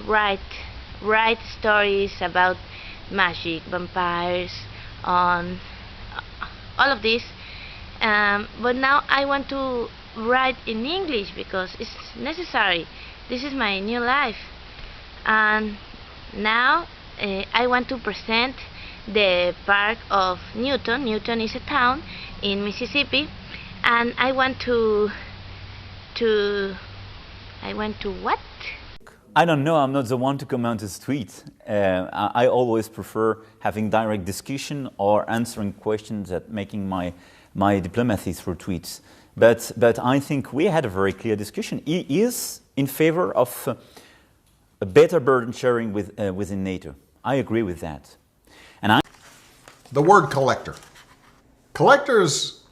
write write stories about magic, vampires, on all of this. But now I want to write in English because it's necessary. This is my new life, and now I want to present the park of Newton. Newton is a town in Mississippi, and to I want to what? I don't know, I'm not the one to comment his tweet. I always prefer having direct discussion or answering questions than making my diplomacy through tweets. But I think we had a very clear discussion. He is in favor of a better burden sharing within NATO. I agree with that. The word collector. Collectors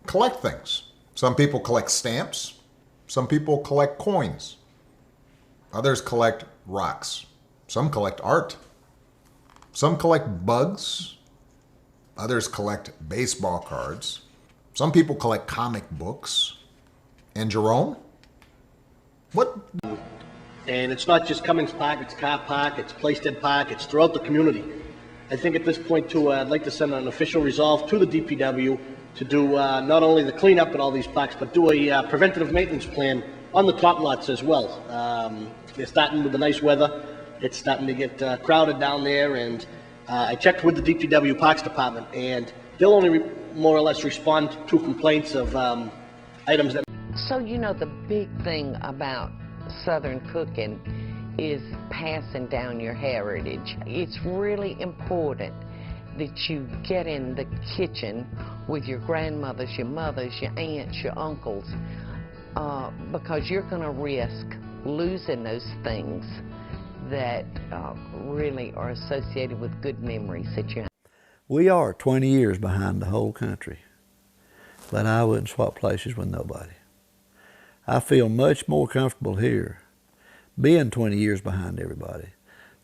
collect things. Some people collect stamps. Some people collect coins. Others collect rocks. Some collect art. Some collect bugs. Others collect baseball cards. Some people collect comic books. And Jerome? What? And it's not just Cummings Park, it's Carr Park, it's Plaisted Park, it's throughout the community. I think at this point too, I'd like to send an official resolve to the DPW to do not only the cleanup at all these parks, but do a preventative maintenance plan on the top lots as well. They're starting with the nice weather. It's starting to get crowded down there, and I checked with the DPW Parks Department, and they'll only more or less respond to complaints of items that... So, you know, the big thing about Southern cooking is passing down your heritage. It's really important that you get in the kitchen with your grandmothers, your mothers, your aunts, your uncles, because you're going to risk losing those things that really are associated with good memories that you have. We are 20 years behind the whole country, but I wouldn't swap places with nobody. I feel much more comfortable here being 20 years behind everybody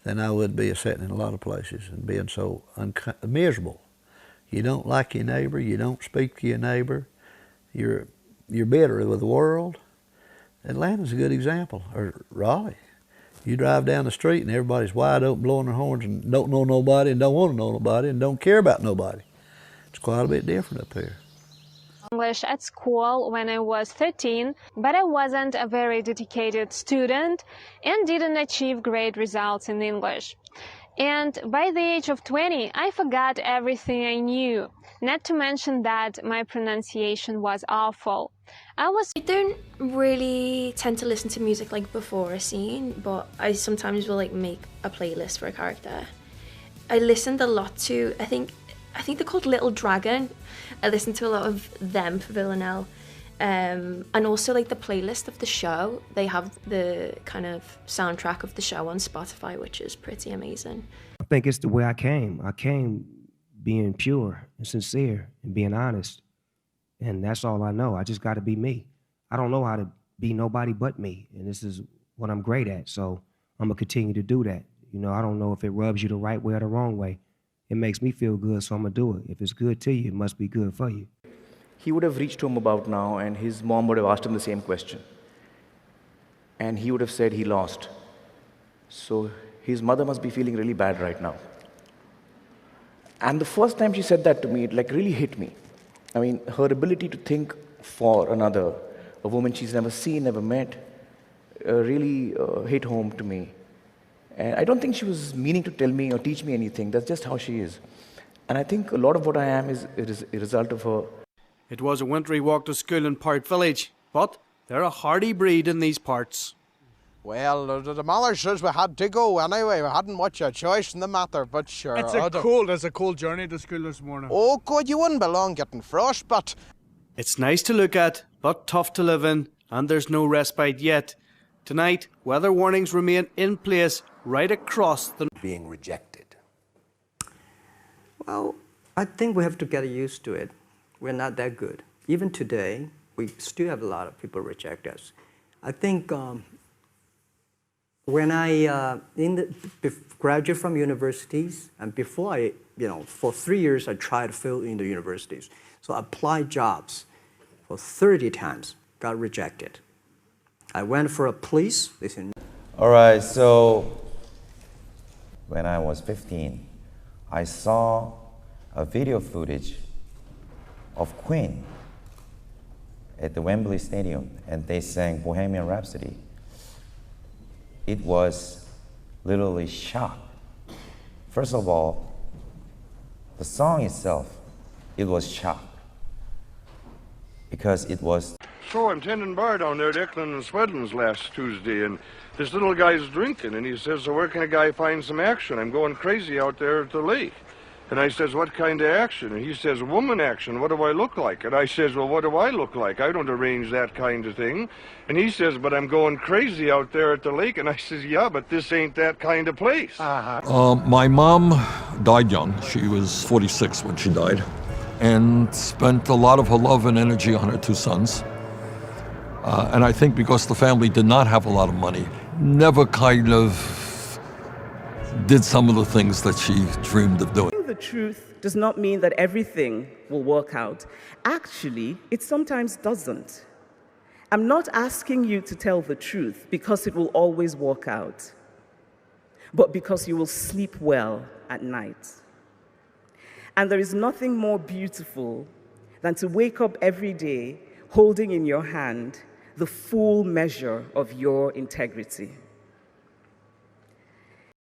than I would be sitting in a lot of places and being so miserable. You don't like your neighbor, you don't speak to your neighbor, you're bitter with the world. Atlanta's a good example, or Raleigh. You drive down the street and everybody's wide open, blowing their horns, and don't know nobody and don't want to know nobody and don't care about nobody. It's quite a bit different up here. English at school when I was 13, but I wasn't a very dedicated student and didn't achieve great results in English. And by the age of 20, I forgot everything I knew, not to mention that my pronunciation was awful. I don't really tend to listen to music like before a scene, but I sometimes will like make a playlist for a character. I listened a lot to, I think they're called Little Dragon. I listened to a lot of them for Villanelle. And also like the playlist of the show. They have the kind of soundtrack of the show on Spotify, which is pretty amazing. I think it's the way I came. I came being pure and sincere and being honest. And that's all I know. I just got to be me. I don't know how to be nobody but me. And this is what I'm great at. So I'm going to continue to do that. You know, I don't know if it rubs you the right way or the wrong way. It makes me feel good, so I'm going to do it. If it's good to you, it must be good for you. He would have reached home about now, and his mom would have asked him the same question. And he would have said he lost. So his mother must be feeling really bad right now. And the first time she said that to me, it like really hit me. I mean, her ability to think for another, a woman she's never seen, never met, really hit home to me. And I don't think she was meaning to tell me or teach me anything. That's just how she is. And I think a lot of what I am is a result of her. It was a wintry walk to school in Part Village, but they're a hardy breed in these parts. Well, the Mallard says we had to go anyway. We hadn't much a choice in the matter, but sure. It's a cold journey to school this morning. Oh, God, you wouldn't be long getting frost, but... It's nice to look at, but tough to live in, and there's no respite yet. Tonight, weather warnings remain in place right across the... Being rejected. Well, I think we have to get used to it. We're not that good. Even today, we still have a lot of people reject us. I think when I graduate from universities, and before I, for 3 years I tried to fill in the universities. So I applied jobs for 30 times, got rejected. I went for a police, they said no. All right, so when I was 15, I saw a video footage of Queen at the Wembley Stadium, and they sang Bohemian Rhapsody. It was literally shock. First of all, the song itself, it was shock because it was. So I'm tending bar down there at Eklund and Swedlin's last Tuesday, and this little guy's drinking, and he says, so where can a guy find some action? I'm going crazy out there at the lake. And I says, what kind of action? And he says, woman action. What do I look like? And I says, well, what do I look like? I don't arrange that kind of thing. And he says, but I'm going crazy out there at the lake. And I says, yeah, but this ain't that kind of place. My mom died young. She was 46 when she died, and spent a lot of her love and energy on her two sons. And I think because the family did not have a lot of money, never kind of did some of the things that she dreamed of doing. The truth does not mean that everything will work out. Actually, it sometimes doesn't. I'm not asking you to tell the truth because it will always work out, but because you will sleep well at night. And there is nothing more beautiful than to wake up every day holding in your hand the full measure of your integrity.